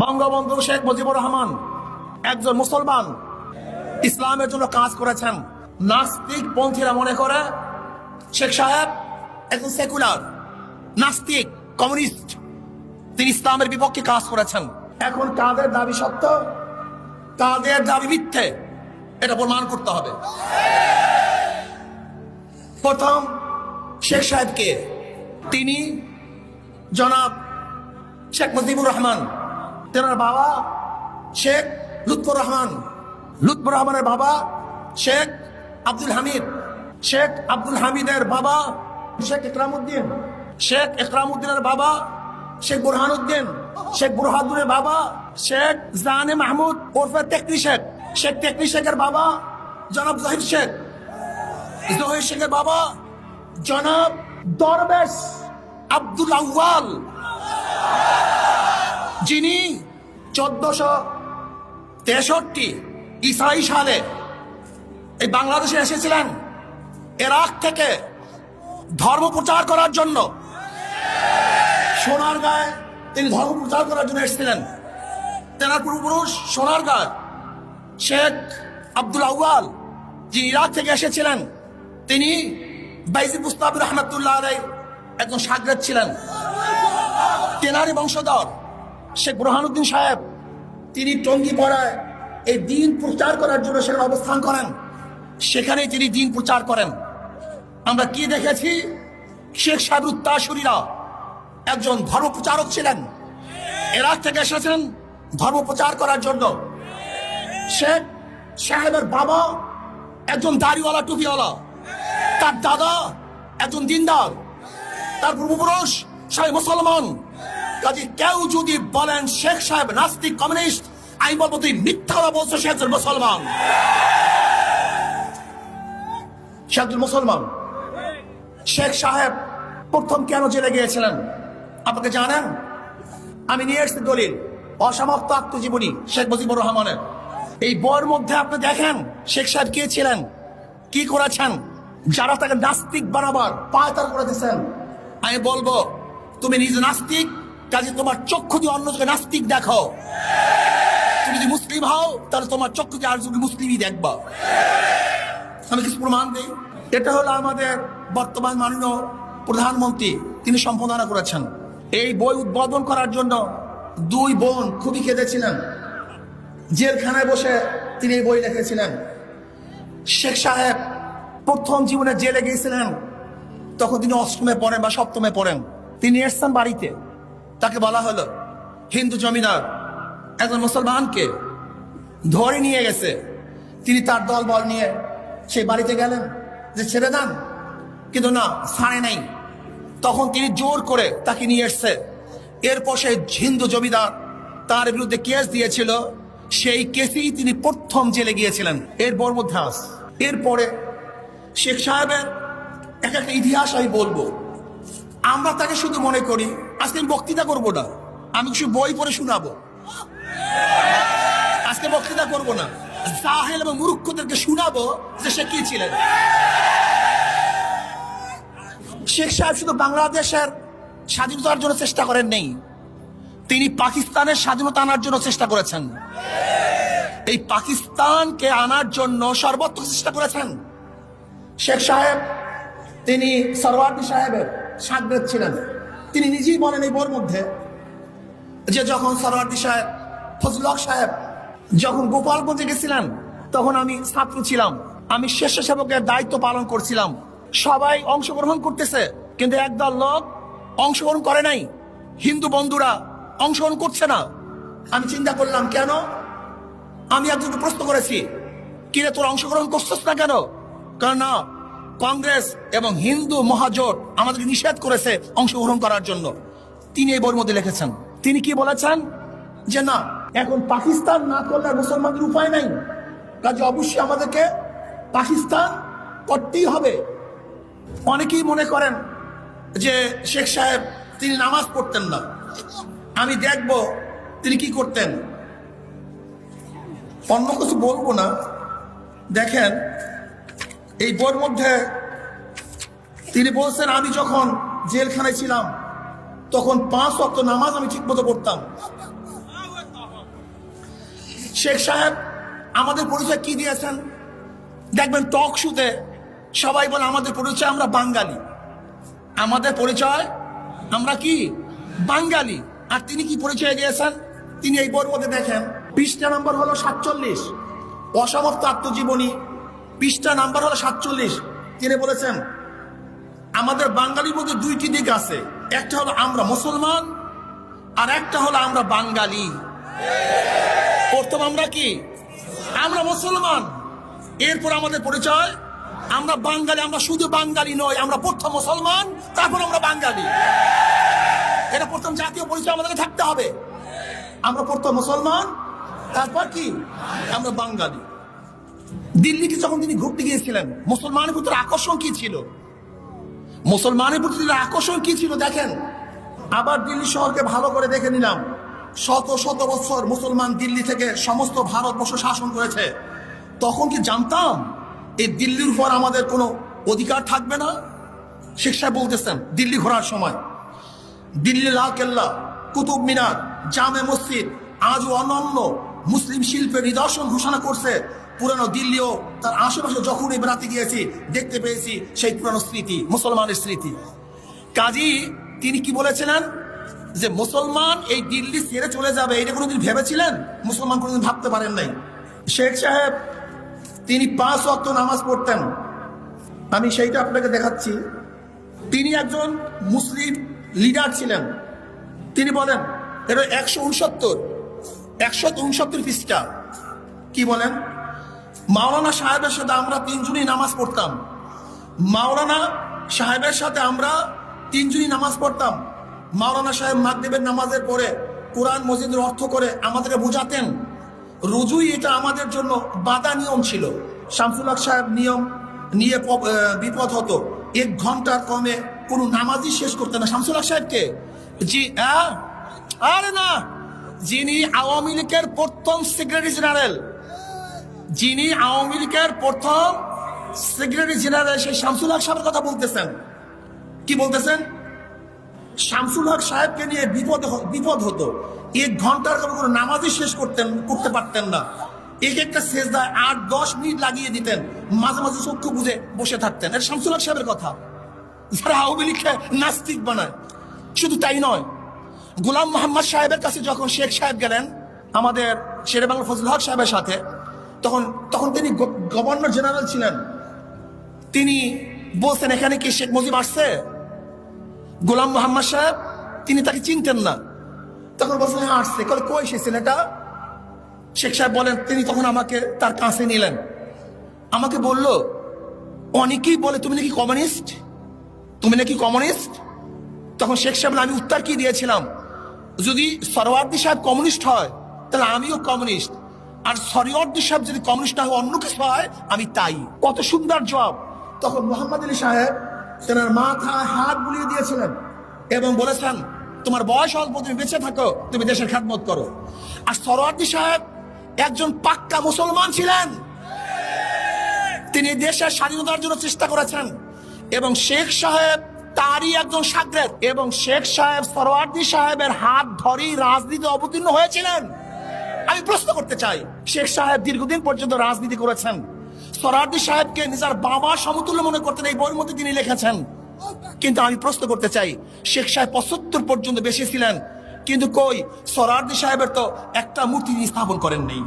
বঙ্গবন্ধু শেখ মুজিবুর রহমান একজন মুসলমান, ইসলামের জন্য কাজ করেছেন। নাস্তিক পন্থীরা মনে করে শেখ সাহেব একজন সেকুলার, নাস্তিক, কমিউনিস্ট, তিনি ইসলামের বিপক্ষে কাজ করেছেন। এখন কাদের দাবি সত্য, কাদের দাবি মিথ্যে, এটা প্রমাণ করতে হবে। প্রথম শেখ সাহেবকে, তিনি জনাব শেখ মুজিবুর রহমান, তেনার বাবা শেখ লুৎফর রহমান, লুৎফর রহমানের বাবা শেখ আব্দুল হামিদ, শেখ আব্দুল হামিদের বাবা শেখ ইকরামউদ্দিন, শেখ ইকরামউদ্দিনের বাবা শেখ বুরহানুদ্দিন, শেখ বুরহানুদ্দিনের বাবা শেখ জানে মাহমুদ ওরফে তেকরি শেখ, শেখ তেকরি শেখের বাবা জনাব জহির শেখ, জহির শেখের বাবা জনাব দরবেশ আব্দুল আউয়াল, যিনি 1463 ইসরাই সালে এই বাংলাদেশে এসেছিলেন ইরাক থেকে ধর্ম প্রচার করার জন্য। সোনারগাঁয়ে তিনি ধর্ম প্রচার করার জন্য এসেছিলেন। তেনার পূর্বপুরুষ সোনারগাঁ শেখ আব্দুল আউয়াল, যিনি ইরাক থেকে এসেছিলেন, তিনি বাইজিদ বুস্তামি রহমতুল্লাহ আলাইহির একজন শাগরেদ ছিলেন। তেনারই বংশধর শেখ বুরহানুদ্দিন সাহেব, তিনি টঙ্গীপাড়ায় এই দ্বীন প্রচার করার জন্য সেখানে অবস্থান করেন। সেখানে তিনি দ্বীন প্রচার করেন। আমরা কি দেখেছি, শেখ সাহেবের উত্তরসূরিরা একজন ধর্ম প্রচারক ছিলেন, ইরাক থেকে এসেছেন ধর্ম প্রচার করার জন্য। শেখ সাহেবের বাবা একজন দাড়িওয়ালা, টুপিওয়ালা, তার দাদা একজন দিনদার, তার পূর্বপুরুষ সবাই মুসলমান। কাজে কেউ যদি বলেন শেখ সাহেব নাস্তিক, কমিউনিস্ট, আমি বলবো তুই মিথ্যা বলছো, সে একজন মুসলমান, সে একজন মুসলমান। শেখ সাহেব প্রথম কেন জেলে গিয়েছিলেন আপনাকে জানেন? আমি নিয়ে এসেছি দলিল, অসমাপ্ত আত্মজীবনী শেখ মুজিবুর রহমানের। এই বইয়ের মধ্যে আপনি দেখেন শেখ সাহেব কে ছিলেন, কি করেছেন। যারা তাকে নাস্তিক বানাবার পায়তার করে দিচ্ছেন, আমি বলবো তুমি নিজে নাস্তিক, কাজে তোমার চক্ষু দিয়ে অন্যকে নাস্তিক দেখো। তুমি যদি মুসলিম হও তাহলে তোমার চক্ষু দিয়ে আর যদি মুসলিমই দেখবা। আমি কিছু প্রমাণ দিই। এটা হলো আমাদের বর্তমান মাননীয় প্রধানমন্ত্রী, তিনি সম্পাদনা করেছেন। এই বই উদ্বোধন করার জন্য দুই বোন খুবই কেঁদেছিলেন। জেলখানায় বসে তিনি এই বই লিখেছিলেন। শেখ সাহেব প্রথম জীবনে জেলে গিয়েছিলেন, তখন তিনি অষ্টমে পড়েন বা সপ্তমে পড়েন। তিনি এসছেন বাড়িতে, তাকে বলা হলো হিন্দু জমিদার একজন মুসলমানকে ধরে নিয়ে গেছে। তিনি তার দল বল নিয়ে সেই বাড়িতে গেলেন যে ছেড়ে দেন, কিন্তু না, ছাড়ে নাই। তখন তিনি জোর করে তাকে নিয়ে এসছে। এরপর সেই হিন্দু জমিদার তার বিরুদ্ধে কেস দিয়েছিল, সেই কেসেই তিনি প্রথম জেলে গিয়েছিলেন। এরপর মধ্যে এরপরে শেখ সাহেবের একটা ইতিহাস আমি বলবো। আমরা তাকে শুধু মনে করি, আজকে আমি বক্তৃতা করবো না, আমি কিছু বই পড়ে শোনাবো। আজকে বক্তৃতা করবো না, জাহেল এবং মূর্খদেরকে শোনাবো যে সে কি ছিলেন। শেখ সাহেব শুধু বাংলাদেশের স্বাধীনতার জন্য চেষ্টা করেন নেই, তিনি পাকিস্তানের স্বাধীনতা আনার জন্য চেষ্টা করেছেন। এই পাকিস্তানকে আনার জন্য সর্বোত্তম চেষ্টা করেছেন। শেখ সাহেব তিনি সরওয়ার্দী সাহেবের শাগরেদ ছিলেন। তিনি নিজেই বলেন এই বইয়ের মধ্যে যে যখন সরওয়ার্দী সাহেব, ফজলুল হক সাহেব যখন গোপালগঞ্জে গেছিলেন, তখন আমি ছাত্র ছিলাম, আমি স্বেচ্ছাসেবকের দায়িত্ব পালন করছিলাম। সবাই অংশগ্রহণ করতেছে, কিন্তু একদল লোক অংশগ্রহণ করে নাই, হিন্দু বন্ধুরা অংশগ্রহণ করছে না। আমি চিন্তা করলাম কেন। আমি একজনকে প্রশ্ন করেছি, কিরে তোর অংশগ্রহণ করছিস না কেন? কারণ না, কংগ্রেস এবং হিন্দু মহাজোট আমাদেরকে নিষেধ করেছে অংশগ্রহণ করার জন্য। তিনি এই বইয়ের মধ্যে লিখেছেন। তিনি কি বলেছেন যে না, এখন পাকিস্তান না করলে মুসলমানদের উপায় নাই, কাজে অবশ্যই আমাদেরকে পাকিস্তান করতেই হবে। অনেকেই মনে করেন যে শেখ সাহেব তিনি নামাজ পড়তেন না। আমি দেখব তিনি কি করতেন। অন্য কিছু বলবো না। দেখেন এই বইয়ের মধ্যে তিনি বলছেন, আমি যখন জেলখানায় ছিলাম তখন 5 ওয়াক্ত নামাজ আমি ঠিক মতো পড়তাম। শেখ সাহেব আমাদের পরিচয় কি দিয়েছেন? দেখবেন টক শুতে সবাই বলে আমাদের পরিচয় আমরা বাঙালি, আমাদের পরিচয় আমরা কি বাঙালি। আর তিনি কি পরিচয় দিয়েছেন? তিনি এই বইয়ের মধ্যে দেখেন পৃষ্ঠা নাম্বার হলো 47, অসমাপ্ত আত্মজীবনী, পৃষ্ঠা নাম্বার হলো 47। তিনি বলেছেন আমাদের বাঙালির মধ্যে দুইটি দিক আছে, একটা হলো আমরা মুসলমান আর একটা হলো আমরা বাঙালি। প্রথম আমরা কি? আমরা মুসলমান, এরপর আমাদের পরিচয় আমরা বাঙালি। আমরা শুধু বাঙালি নয়, আমরা প্রথম মুসলমান, তারপর আমরা বাঙালি। এটা প্রথম জাতীয় পরিচয় আমাদেরকে থাকতে হবে। আমরা প্রথম মুসলমান, তারপর কি আমরা বাঙালি। দিল্লিতে যখন তিনি ঘুরতে গিয়েছিলেন, মুসলমানের প্রতি আকর্ষণ কি ছিল? মুসলমানের প্রতি আকর্ষণ কি ছিল দেখেন। আবার দিল্লি শহরকে ভালো করে দেখে নিলাম। শত শত বছর মুসলমান দিল্লি থেকে সমস্ত ভারতবর্ষ শাসন করেছে। তখন কি জানতাম এই দিল্লির উপর আমাদের কোনো অধিকার থাকবে না? শেখ সাহেব বলতেছেন দিল্লি ঘোরার সময়, দিল্লি লাল কেল্লা, কুতুব মিনার, জামে মসজিদ আজও অনন্য মুসলিম শিল্পের নিদর্শন ঘোষণা করছে। পুরানো দিল্লিও তার আশেপাশে যখনই বেড়াতে গিয়েছি দেখতে পেয়েছি সেই পুরানো স্মৃতি, মুসলমানের স্মৃতি। কাজী তিনি কি বলেছিলেন যে মুসলমান এই দিল্লি ছেড়ে চলে যাবে, এটা কোনোদিন ভেবেছিলেন? মুসলমান কোনোদিন ভাবতে পারেন নাই। শেখ সাহেব তিনি 5 ওয়াক্ত নামাজ পড়তেন। আমি সেইটা আপনাকে দেখাচ্ছি। তিনি একজন মুসলিম লিডার ছিলেন। তিনি বলেন, এটা 169 পৃষ্ঠা। কি বলেন? মাওলানা সাহেবের সাথে আমরা 3 জনই নামাজ পড়তাম। মাওলানা সাহেবের সাথে আমরা 3 জনই নামাজ পড়তাম। মাওলানা সাহেব মাগরিবের নামাজের পরে কোরআন মজিদের অর্থ করে আমাদেরকে বোঝাতেন। রোজই এটা আমাদের জন্য বাধা নিয়ম ছিল। শামসুল হক সাহেব নিয়ম নিয়ে বিপদ হতো, 1 ঘন্টার কমে কোনো নামাজই শেষ করতেন না। শামসুল হক সাহেবকে আরে না, যিনি আওয়ামী লীগের প্রথম সেক্রেটারি জেনারেল, যিনি আওয়ামী লীগের প্রথম সেক্রেটারি জেনারেল, সেই শামসুল হক সাহেবের কথা বলতেছেন। কি বলতেছেন? শামসুল হক সাহেবকে নিয়ে বিপদ হতো। 1 ঘন্টার কোনো নামাজই শেষ করতে পারতেন না। একটা সেজদায় 8-10 মিনিট লাগিয়ে দিতেন, মাঝে মাঝে চক্ষু বুঝে বসে থাকতেন। এটা শামসুল হক সাহেবের কথা, যারা আওয়ামী লীগকে নাস্তিক বানায়। শুধু তাই নয়, গোলাম মোহাম্মদ সাহেবের কাছে যখন শেখ সাহেব গেলেন আমাদের শেরে বাংলা ফজলুল হক সাহেবের সাথে, তখন তিনি গভর্নর জেনারেল ছিলেন। তিনি বলছেন এখানে কি শেখ মুজিব আসছে? গোলাম মোহাম্মদ সাহেব তিনি তাকে চিনতেন না। তখন বলছেন হ্যাঁ আসছে। কই সে ছেলেটা? শেখ সাহেব বলেন, তিনি তখন আমাকে তার কাছে নিলেন। আমাকে বলল, অনেকেই বলে তুমি নাকি কমিউনিস্ট, তুমি নাকি কমিউনিস্ট। তখন শেখ সাহেব আমি উত্তর কি দিয়েছিলাম, যদি সরওয়ার্দী সাহেব কমিউনিস্ট হয় তাহলে আমিও কমিউনিস্ট, আর সরওয়ার্দী সাহেব যদি কমিউনিস্ট না হয় অন্য কিছু হয় আমি তাই। কত সুন্দর জবাব। তখন মোহাম্মদ আলী সাহেব তেনার মাথায় হাত বুলিয়ে দিয়েছিলেন এবং বলেছেন তোমার বয়স অল্প, তুমি বেঁচে থাকো, তুমি দেশের খেদমত করো। আর সরওয়ার্দী সাহেব একজন পাক্কা মুসলমান ছিলেন। তিনি দেশের স্বাধীনতার জন্য চেষ্টা করেছেন এবং শেখ সাহেব তারই একজন শাগরেদ, এবং শেখ সাহেব সরওয়ার্দী সাহেবের হাত ধরেই রাজনীতি অবতীর্ণ হয়েছিলেন। আমি প্রশ্ন করতে চাই, শেখ সাহেব দীর্ঘদিন পর্যন্ত রাজনীতি করেছেন। সরওয়ার্দী সাহেবকে নিজের বাবা সমতুল্য মনে করতেন, এই বইয়ের মধ্যে তিনি লিখেছেন। কিন্তু আমি প্রশ্ন করতে চাই, শেখ সাহেব 75 পর্যন্ত বেশি ছিলেন, কিন্তু কই সরওয়ার্দী সাহেবের তো একটা মূর্তি স্থাপন করেন নেই।